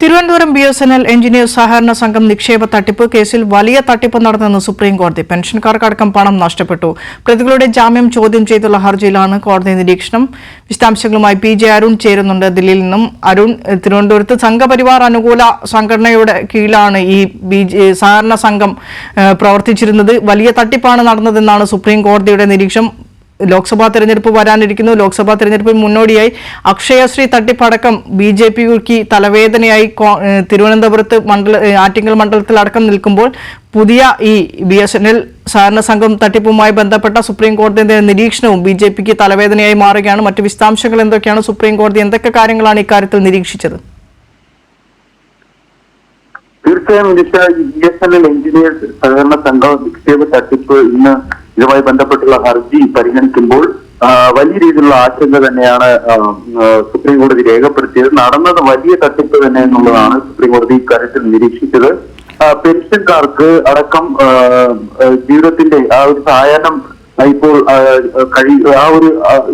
Thiruvananthapuram BSNL engineers സഹകരണ സംഘം നിക്ഷേപ തട്ടിപ്പ് കേസിൽ വലിയ തട്ടിപ്പ് നടന്നെന്ന് സുപ്രീംകോടതി. പെൻഷൻകാർക്കടക്കം പണം നഷ്ടപ്പെട്ടു. പ്രതികളുടെ ജാമ്യം ചോദ്യം ചെയ്തുള്ള ഹർജിയിലാണ് കോടതി നിരീക്ഷണം. വിശദാംശങ്ങളുമായി PJ അരുൺ ചേരുന്നുണ്ട് ദില്ലിയിൽ നിന്നും. അരുൺ, തിരുവനന്തപുരത്ത് സംഘപരിവാർ അനുകൂല സംഘടനയുടെ കീഴിലാണ് ഈ സഹകരണ സംഘം പ്രവർത്തിച്ചിരുന്നത്. വലിയ തട്ടിപ്പാണ് നടന്നതെന്നാണ് സുപ്രീംകോടതിയുടെ നിരീക്ഷണം. ലോക്സഭാ തെരഞ്ഞെടുപ്പ് വരാനിരിക്കുന്നു. ലോക്സഭാ തെരഞ്ഞെടുപ്പിന് മുന്നോടിയായി അക്ഷയശ്രീ തട്ടിപ്പടക്കം BJPക്ക് തലവേദനയായി തിരുവനന്തപുരത്ത് ആറ്റിങ്ങൽ മണ്ഡലത്തിൽ അടക്കം നിൽക്കുമ്പോൾ പുതിയ ഈ BSNL സഹകരണ സംഘം തട്ടിപ്പുമായി ബന്ധപ്പെട്ട സുപ്രീം കോടതിയുടെ നിരീക്ഷണവും BJPക്ക് തലവേദനയായി മാറുകയാണ്. മറ്റു വിശദാംശങ്ങൾ എന്തൊക്കെയാണ്? സുപ്രീം കോടതി എന്തൊക്കെ കാര്യങ്ങളാണ് ഇക്കാര്യത്തിൽ നിരീക്ഷിച്ചത്? തീർച്ചയായും BSNL എഞ്ചിനീയർസ് സഹകരണ സംഘം നിക്ഷേപ തട്ടിപ്പ് ഇന്ന് ഇതുമായി ബന്ധപ്പെട്ടുള്ള ഹർജി പരിഗണിക്കുമ്പോൾ വലിയ രീതിയിലുള്ള ആശങ്ക തന്നെയാണ് സുപ്രീം കോടതി രേഖപ്പെടുത്തിയത്. നടന്നത് വലിയ തട്ടിപ്പ് തന്നെ എന്നുള്ളതാണ് സുപ്രീം കോടതി ഇക്കാര്യത്തിൽ നിരീക്ഷിച്ചത്. പെൻഷൻകാർക്ക് അടക്കം ജീവിതത്തിന്റെ ആ ഒരു സായാഹ്നം ഇപ്പോൾ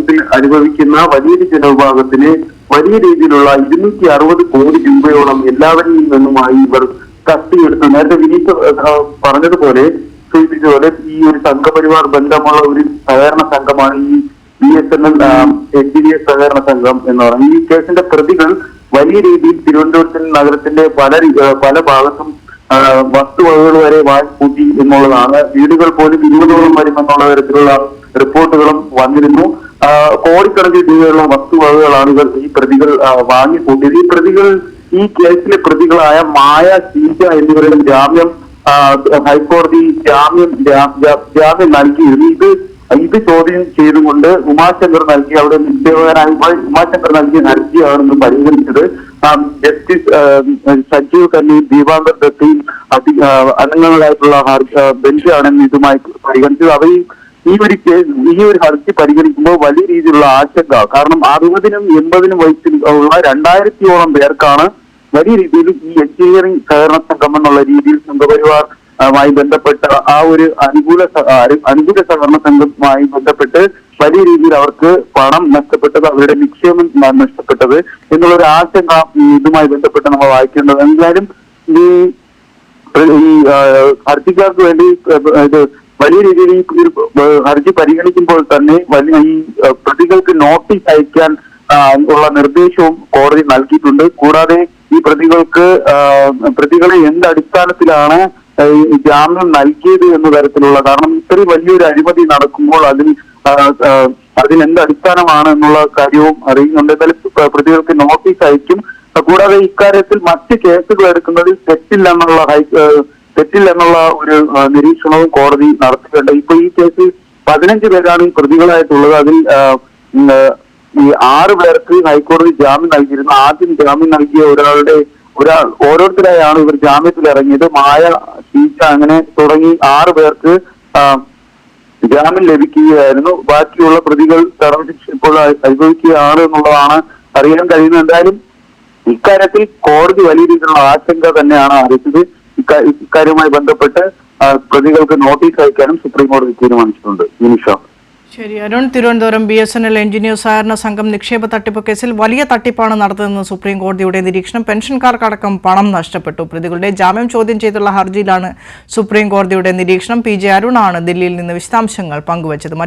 ഇതിൽ അനുഭവിക്കുന്ന വലിയൊരു ജനവിഭാഗത്തിന് വലിയ രീതിയിലുള്ള 260 കോടി രൂപയോളം എല്ലാവരിൽ നിന്നുമായി ഇവർ തട്ടിയെടുത്തു. നേരത്തെ വിനീത് പറഞ്ഞതുപോലെ സൂചിപ്പിച്ചതുപോലെ ഈ ഒരു സംഘപരിവാർ ബന്ധമുള്ള ഒരു സഹകരണ സംഘമാണ് ഈ BSNL എഞ്ചിനീയർ സഹകരണ സംഘം എന്ന് പറയുന്നത്. ഈ കേസിന്റെ പ്രതികൾ വലിയ രീതിയിൽ തിരുവനന്തപുരത്ത് നഗരത്തിന്റെ പല ഭാഗത്തും വസ്തുവകകൾ വരെ വാങ്ങിക്കൂട്ടി എന്നുള്ളതാണ്. വീടുകൾ പോലും 20ഓളം വരുമെന്നുള്ള തരത്തിലുള്ള റിപ്പോർട്ടുകളും വന്നിരുന്നു. കോടിക്കണക്കിന് രൂപയുള്ള വസ്തുവകകളാണ് ഈ പ്രതികൾ വാങ്ങിക്കൂട്ടിയത്. ഈ പ്രതികൾ ഈ കേസിലെ പ്രതികളായ മായ, ഷീജ എന്നിവരുടെ ജാമ്യം ഹൈക്കോടതി ജാമ്യം നൽകിയിരുന്നു. ഇത് ചോദ്യം ചെയ്തുകൊണ്ട് ഉമാശങ്കർ നൽകിയ അവിടെ നിക്ഷേപകനായി ഉമാശങ്കർ നൽകിയ ഹർജിയാണെന്ന് പരിഗണിച്ചത്. ജസ്റ്റിസ് സഞ്ജീവ് ഖന്നയും ദീപാങ്കർ ദത്തയും അംഗങ്ങളായിട്ടുള്ള ബെഞ്ചാണെന്ന് ഇതുമായി പരിഗണിച്ചത്. അവർ ഈ ഒരു ഹർജി പരിഗണിക്കുമ്പോൾ വലിയ രീതിയിലുള്ള ആശങ്ക, കാരണം 60നും 80നും വയസ്സിലുള്ള 2000ഓളം പേർക്കാണ് വലിയ രീതിയിൽ ഈ എഞ്ചിനീയറിംഗ് സഹകരണ സംഘം എന്നുള്ള രീതിയിൽ സംഘപരിവാറുമായി ബന്ധപ്പെട്ട ആ ഒരു അനുകൂല സഹകരണ സംഘവുമായി ബന്ധപ്പെട്ട് വലിയ രീതിയിൽ അവർക്ക് പണം നഷ്ടപ്പെട്ടത്, അവരുടെ നിക്ഷേപം നഷ്ടപ്പെട്ടത് എന്നുള്ളൊരു ആശങ്ക ഇതുമായി ബന്ധപ്പെട്ട് നമ്മൾ വായിക്കേണ്ടത്. എന്തായാലും ഈ ഹർജിക്കാർക്ക് വേണ്ടി വലിയ രീതിയിൽ ഈ ഹർജി പരിഗണിക്കുമ്പോൾ തന്നെ ഈ പ്രതികൾക്ക് നോട്ടീസ് അയക്കാൻ ഉള്ള നിർദ്ദേശവും കോടതി നൽകിയിട്ടുണ്ട്. കൂടാതെ ഈ പ്രതികളെ എന്ത് അടിസ്ഥാനത്തിലാണ് ജാമ്യം നൽകിയത് എന്ന തരത്തിലുള്ള, കാരണം ഇത്രയും വലിയൊരു അഴിമതി നടക്കുമ്പോൾ അതിനെന്ത് അടിസ്ഥാനമാണ് എന്നുള്ള കാര്യവും അറിയുന്നുണ്ട്. എന്തായാലും പ്രതികൾക്ക് നോട്ടീസ് അയക്കും. കൂടാതെ ഇക്കാര്യത്തിൽ മറ്റ് കേസുകൾ എടുക്കുന്നതിൽ തെറ്റില്ലെന്നുള്ള ഒരു നിരീക്ഷണവും കോടതി നടത്തിയിട്ടുണ്ട്. ഇപ്പൊ ഈ കേസിൽ 15 പേരാണ് ഈ പ്രതികളായിട്ടുള്ളത്. അതിൽ ഈ 6 പേർക്ക് ഹൈക്കോടതി ജാമ്യം നൽകിയിരുന്നു. ആദ്യം ജാമ്യം നൽകിയ ഓരോരുത്തരായാണ് ഇവർ ജാമ്യത്തിൽ ഇറങ്ങിയത്. മായ, ഷീജ അങ്ങനെ തുടങ്ങി 6 പേർക്ക് ജാമ്യം ലഭിക്കുകയായിരുന്നു. ബാക്കിയുള്ള പ്രതികൾ തടവ് ശിക്ഷ ഇപ്പോൾ അനുഭവിക്കുകയാണ് എന്നുള്ളതാണ് അറിയാൻ കഴിയുന്നത്. എന്തായാലും ഇക്കാര്യത്തിൽ കോടതി വലിയ രീതിയിലുള്ള ആശങ്ക തന്നെയാണ് അറിയിച്ചത്. ഇക്കാര്യവുമായി ബന്ധപ്പെട്ട് പ്രതികൾക്ക് നോട്ടീസ് അയക്കാനും സുപ്രീം കോടതി തീരുമാനിച്ചിട്ടുണ്ട്. നിമിഷ. ശരി അരുൺ, തിരുവനന്തപുരം BSNL എഞ്ചിനീയർ സഹകരണ സംഘം നിക്ഷേപ തട്ടിപ്പ് കേസിൽ വലിയ തട്ടിപ്പാണ് നടന്നതെന്ന് സുപ്രീം കോടതിയുടെ നിരീക്ഷണം. പെൻഷൻകാർക്കടക്കം പണം നഷ്ടപ്പെട്ടു. പ്രതികളുടെ ജാമ്യം ചോദ്യം ചെയ്തുള്ള ഹർജിയിലാണ് സുപ്രീം കോടതിയുടെ നിരീക്ഷണം. PJ അരുണാണ് ദില്ലിയിൽ നിന്ന് വിശദാംശങ്ങൾ പങ്കുവച്ചത്.